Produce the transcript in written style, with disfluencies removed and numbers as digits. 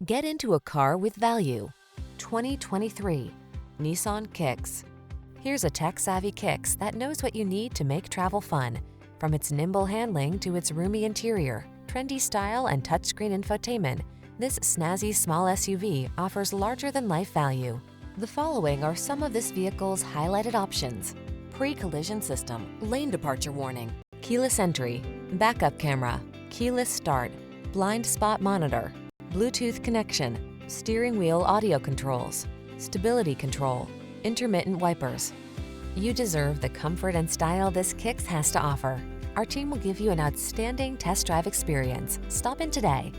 Get into a car with value. 2023 Nissan Kicks. Here's a tech-savvy Kicks that knows what you need to make travel fun. From its nimble handling to its roomy interior, trendy style, and touchscreen infotainment, this snazzy small SUV offers larger-than-life value. The following are some of this vehicle's highlighted options: pre-collision system, lane departure warning, keyless entry, backup camera, keyless start, blind spot monitor, Bluetooth connection, steering wheel audio controls, stability control, intermittent wipers. You deserve the comfort and style this Kicks has to offer. Our team will give you an outstanding test drive experience. Stop in today.